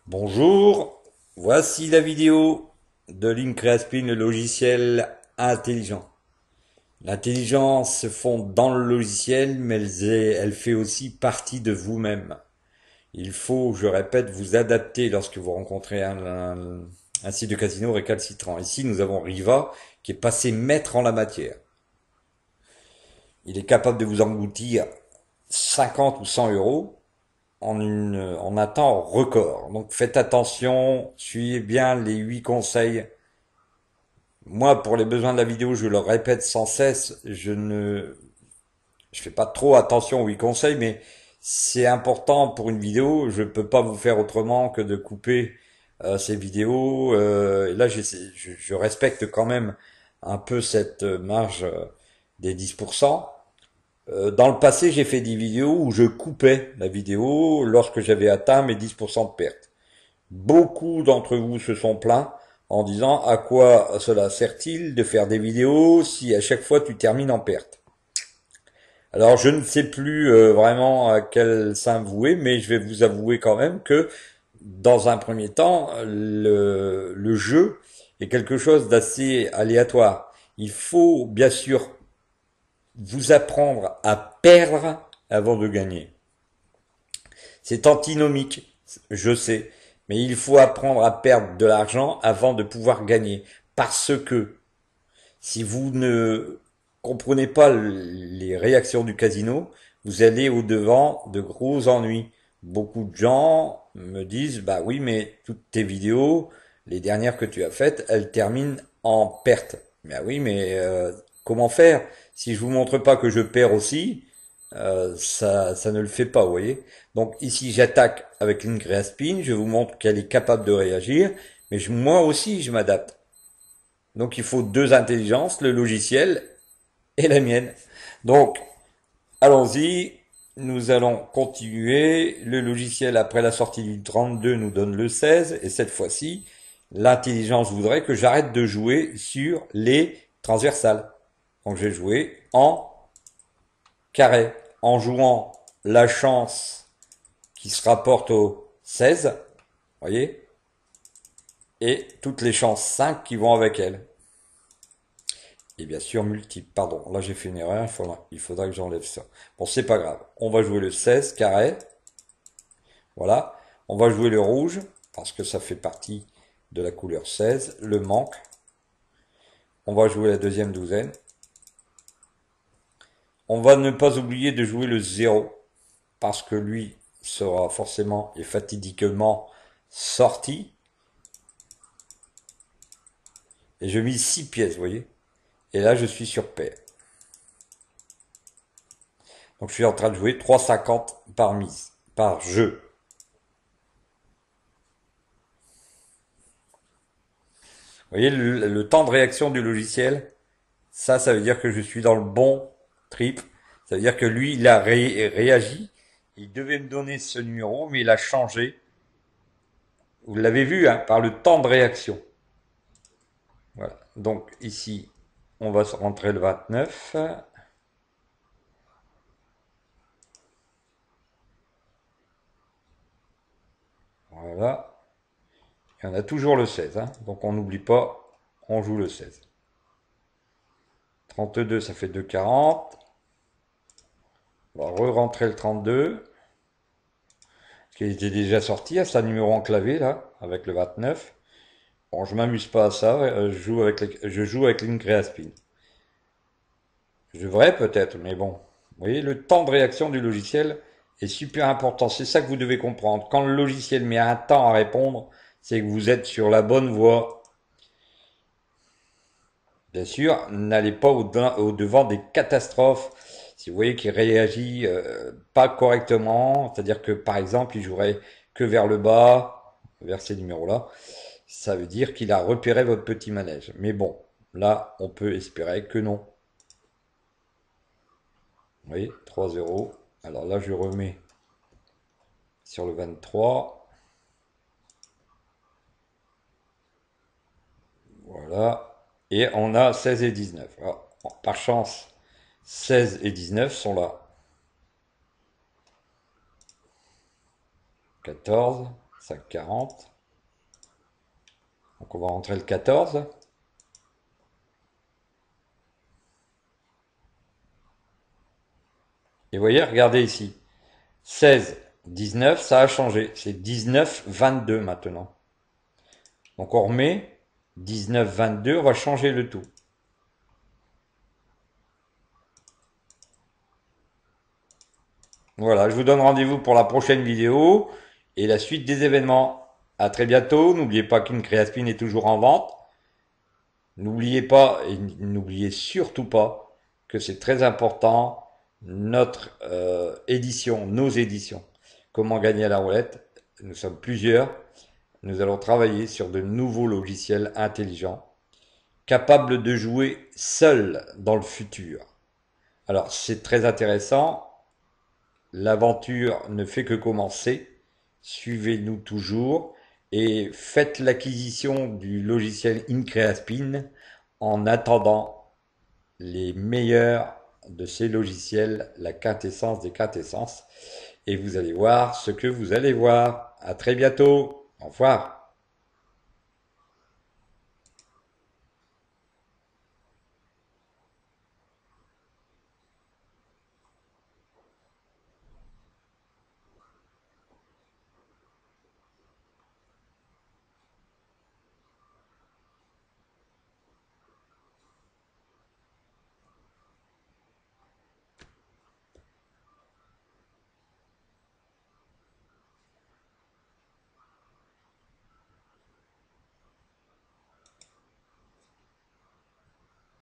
Bonjour, voici la vidéo de Linkreaspin, le logiciel intelligent. L'intelligence se fonde dans le logiciel, mais elle fait aussi partie de vous-même. Il faut, je répète, vous adapter lorsque vous rencontrez un site de casino récalcitrant. Ici, nous avons Riva qui est passé maître en la matière. Il est capable de vous engloutir 50 ou 100 euros en un temps record. Donc faites attention, suivez bien les 8 conseils. Moi, pour les besoins de la vidéo, je le répète sans cesse, je fais pas trop attention aux 8 conseils, mais c'est important pour une vidéo. Je peux pas vous faire autrement que de couper ces vidéos. Et là, je respecte quand même un peu cette marge des 10%. Dans le passé, j'ai fait des vidéos où je coupais la vidéo lorsque j'avais atteint mes 10% de perte. Beaucoup d'entre vous se sont plaints en disant à quoi cela sert-il de faire des vidéos si à chaque fois tu termines en perte. Alors je ne sais plus vraiment à quel saint vouer, mais je vais vous avouer quand même que dans un premier temps, le jeu est quelque chose d'assez aléatoire. Il faut bien sûr vous apprendre à perdre avant de gagner. C'est antinomique, je sais, mais il faut apprendre à perdre de l'argent avant de pouvoir gagner. Parce que si vous ne comprenez pas les réactions du casino, vous allez au-devant de gros ennuis. Beaucoup de gens me disent, bah oui, mais toutes tes vidéos, les dernières que tu as faites, elles terminent en perte. Mais ah oui, mais comment faire? Si je vous montre pas que je perds aussi, ça ne le fait pas, vous voyez. Donc ici, j'attaque avec l'Increaspin, je vous montre qu'elle est capable de réagir, mais moi aussi, je m'adapte. Donc il faut deux intelligences, le logiciel et la mienne. Donc allons-y, nous allons continuer. Le logiciel après la sortie du 32 nous donne le 16 et cette fois-ci, l'intelligence voudrait que j'arrête de jouer sur les transversales. Donc je vais jouer en carré en jouant la chance qui se rapporte au 16, voyez, et toutes les chances 5 qui vont avec elle. Et bien sûr multiple. Pardon, là j'ai fait une erreur, il faudra que j'enlève ça. Bon, c'est pas grave. On va jouer le 16 carré. Voilà. On va jouer le rouge, parce que ça fait partie de la couleur 16. Le manque. On va jouer la deuxième douzaine. On va ne pas oublier de jouer le 0, parce que lui sera forcément et fatidiquement sorti. Et je mise 6 pièces, vous voyez. Et là, je suis sur paire. Donc je suis en train de jouer 3,50 par mise, par jeu. Vous voyez le temps de réaction du logiciel, ça veut dire que je suis dans le bon trip. Ça veut dire que lui, il a réagi. Il devait me donner ce numéro, mais il a changé. Vous l'avez vu, hein, par le temps de réaction. Voilà. Donc ici, on va rentrer le 29. Voilà. Et on a toujours le 16. Hein. Donc on n'oublie pas, on joue le 16. 32, ça fait 2,40. On va re-rentrer le 32. Qui était déjà sorti à sa numéro enclavé, là, avec le 29. Bon, je m'amuse pas à ça, je joue avec l'Increaspin. Je devrais peut-être, mais bon. Vous voyez, le temps de réaction du logiciel est super important. C'est ça que vous devez comprendre. Quand le logiciel met un temps à répondre, c'est que vous êtes sur la bonne voie. Bien sûr, n'allez pas au-devant des catastrophes. Si vous voyez qu'il réagit pas correctement, c'est-à-dire que par exemple, il jouerait que vers le bas, vers ces numéros-là, ça veut dire qu'il a repéré votre petit manège. Mais bon, là, on peut espérer que non. Vous voyez, 3-0. Alors là, je remets sur le 23. Voilà. Et on a 16 et 19. Alors, par chance, 16 et 19 sont là. 14. 5,40. Donc on va rentrer le 14. Et vous voyez, regardez ici. 16, 19, ça a changé. C'est 19, 22 maintenant. Donc on remet 19, 22, on va changer le tout. Voilà, je vous donne rendez-vous pour la prochaine vidéo et la suite des événements. À très bientôt. N'oubliez pas qu'une Créaspin est toujours en vente. N'oubliez pas et n'oubliez surtout pas que c'est très important notre édition, nos éditions. Comment gagner à la roulette? Nous sommes plusieurs. Nous allons travailler sur de nouveaux logiciels intelligents, capables de jouer seuls dans le futur. Alors c'est très intéressant. L'aventure ne fait que commencer. Suivez-nous toujours et faites l'acquisition du logiciel InCreaSpin en attendant les meilleurs de ces logiciels, la quintessence des quintessences. Et vous allez voir ce que vous allez voir. À très bientôt. Au revoir.